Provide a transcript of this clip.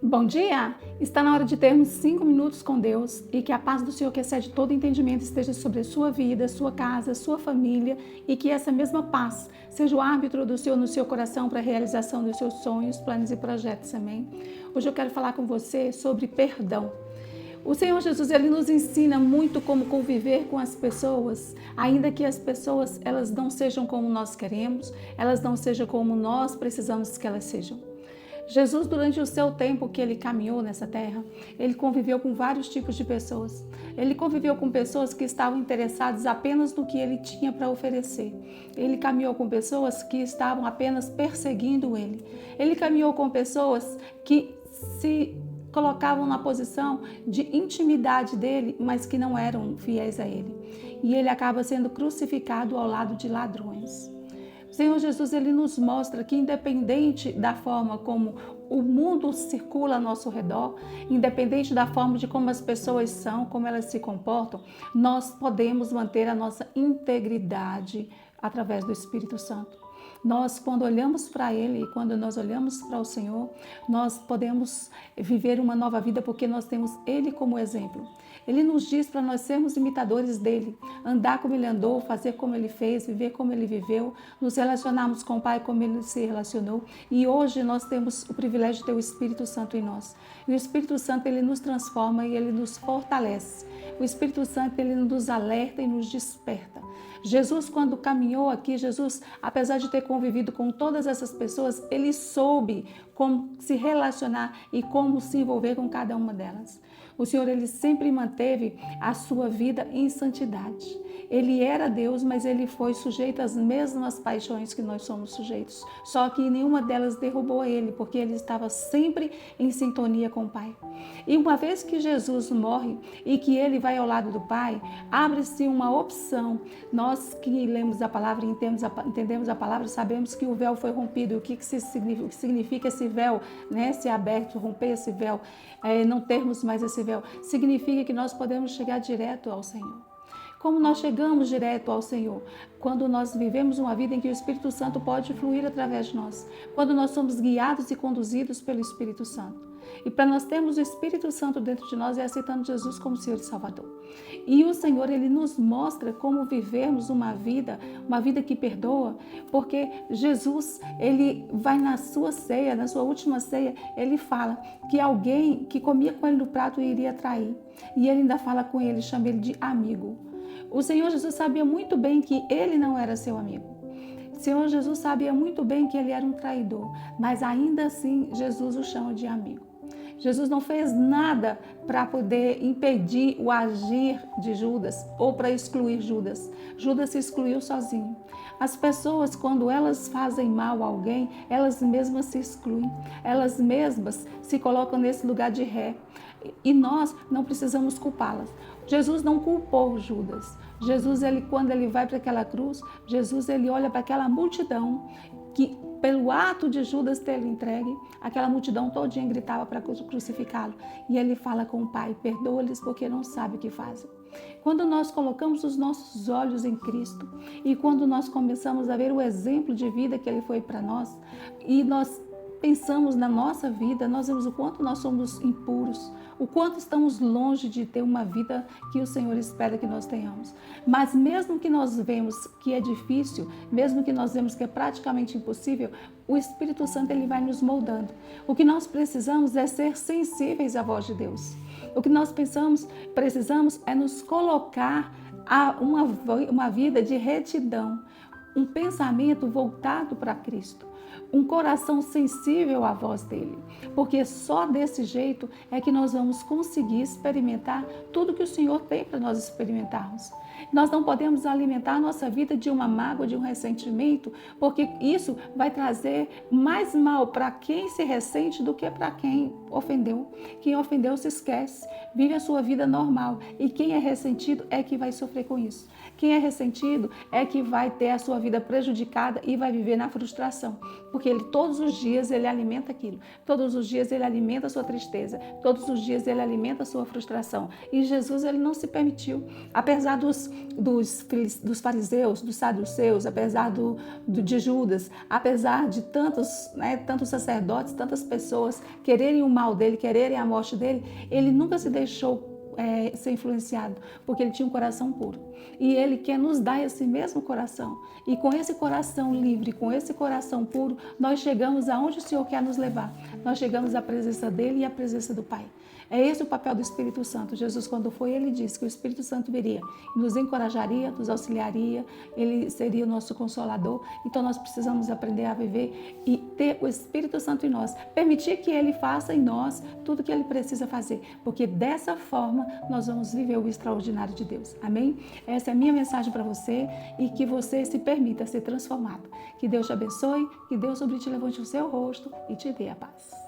Bom dia! Está na hora de termos 5 minutos com Deus e que a paz do Senhor, que excede todo entendimento, esteja sobre a sua vida, sua casa, sua família e que essa mesma paz seja o árbitro do Senhor no seu coração para a realização dos seus sonhos, planos e projetos, amém? Hoje eu quero falar com você sobre perdão. O Senhor Jesus, Ele nos ensina muito como conviver com as pessoas, ainda que as pessoas elas não sejam como nós queremos, elas não sejam como nós precisamos que elas sejam. Jesus, durante o seu tempo que ele caminhou nessa terra, ele conviveu com vários tipos de pessoas. Ele conviveu com pessoas que estavam interessadas apenas no que ele tinha para oferecer. Ele caminhou com pessoas que estavam apenas perseguindo ele. Ele caminhou com pessoas que se colocavam na posição de intimidade dele, mas que não eram fiéis a ele. E ele acaba sendo crucificado ao lado de ladrões. O Senhor Jesus, ele nos mostra que independente da forma como o mundo circula ao nosso redor, independente da forma de como as pessoas são, como elas se comportam, nós podemos manter a nossa integridade através do Espírito Santo. Nós, quando olhamos para Ele, quando nós olhamos para o Senhor, nós podemos viver uma nova vida porque nós temos Ele como exemplo. Ele nos diz para nós sermos imitadores dele, andar como ele andou, fazer como ele fez, viver como ele viveu, nos relacionarmos com o Pai como ele se relacionou. E hoje nós temos o privilégio de ter o Espírito Santo em nós. E o Espírito Santo, ele nos transforma e ele nos fortalece. O Espírito Santo, ele nos alerta e nos desperta. Jesus, quando caminhou aqui, Jesus, apesar de ter convivido com todas essas pessoas, ele soube como se relacionar e como se envolver com cada uma delas. O Senhor, ele sempre manteve a sua vida em santidade. Ele era Deus, mas ele foi sujeito às mesmas paixões que nós somos sujeitos. Só que nenhuma delas derrubou ele, porque ele estava sempre em sintonia com o Pai. E uma vez que Jesus morre e que ele vai ao lado do Pai, abre-se uma opção. Nós que lemos a palavra e entendemos a palavra, sabemos que o véu foi rompido. O que significa esse véu, né? Ser aberto, romper esse véu, não termos mais esse véu, significa que nós podemos chegar direto ao Senhor. Como nós chegamos direto ao Senhor? Quando nós vivemos uma vida em que o Espírito Santo pode fluir através de nós. Quando nós somos guiados e conduzidos pelo Espírito Santo. E para nós termos o Espírito Santo dentro de nós é aceitando Jesus como Senhor e Salvador. E o Senhor, ele nos mostra como vivermos uma vida que perdoa, porque Jesus, ele vai na sua ceia, na sua última ceia, ele fala que alguém que comia com ele no prato iria trair. E ele ainda fala com ele, chama ele de amigo. O Senhor Jesus sabia muito bem que ele não era seu amigo. O Senhor Jesus sabia muito bem que ele era um traidor, mas ainda assim Jesus o chama de amigo. Jesus não fez nada para poder impedir o agir de Judas ou para excluir Judas. Judas se excluiu sozinho. As pessoas, quando elas fazem mal a alguém, elas mesmas se excluem. Elas mesmas se colocam nesse lugar de ré. E nós não precisamos culpá-las. Jesus não culpou Judas. Jesus, quando ele vai para aquela cruz, Jesus ele olha para aquela multidão que, pelo ato de Judas ter entregue, aquela multidão todinha gritava para crucificá-lo. E ele fala com o Pai, perdoa-lhes porque não sabem o que fazem. Quando nós colocamos os nossos olhos em Cristo e quando nós começamos a ver o exemplo de vida que ele foi para nós e nós pensamos na nossa vida, nós vemos o quanto nós somos impuros, o quanto estamos longe de ter uma vida que o Senhor espera que nós tenhamos. Mas mesmo que nós vemos que é difícil, mesmo que nós vemos que é praticamente impossível, o Espírito Santo ele vai nos moldando. O que nós precisamos é ser sensíveis à voz de Deus. O que nós precisamos é nos colocar a uma vida de retidão, um pensamento voltado para Cristo. Um coração sensível à voz dele, porque só desse jeito é que nós vamos conseguir experimentar tudo que o Senhor tem para nós experimentarmos. Nós não podemos alimentar a nossa vida de uma mágoa, de um ressentimento, porque isso vai trazer mais mal para quem se ressente do que para quem ofendeu. Quem ofendeu se esquece, vive a sua vida normal, e quem é ressentido é que vai sofrer com isso. Quem é ressentido é que vai ter a sua vida prejudicada e vai viver na frustração, porque ele todos os dias ele alimenta aquilo, todos os dias ele alimenta a sua tristeza, todos os dias ele alimenta a sua frustração. E Jesus ele não se permitiu, apesar dos fariseus, dos saduceus, apesar de Judas, apesar de tantos sacerdotes, tantas pessoas quererem o mal mal dele, quererem a morte dele, ele nunca se deixou ser influenciado, porque ele tinha um coração puro. E ele quer nos dar esse mesmo coração. E com esse coração livre, com esse coração puro, nós chegamos aonde o Senhor quer nos levar. Nós chegamos à presença dele e à presença do Pai. É esse o papel do Espírito Santo. Jesus, quando foi, ele disse que o Espírito Santo viria, nos encorajaria, nos auxiliaria, ele seria o nosso consolador. Então nós precisamos aprender a viver e ter o Espírito Santo em nós, permitir que ele faça em nós tudo o que ele precisa fazer, porque dessa forma nós vamos viver o extraordinário de Deus. Amém? Essa é a minha mensagem para você e que você se permita ser transformado. Que Deus te abençoe, que Deus sobre ti levante o seu rosto e te dê a paz.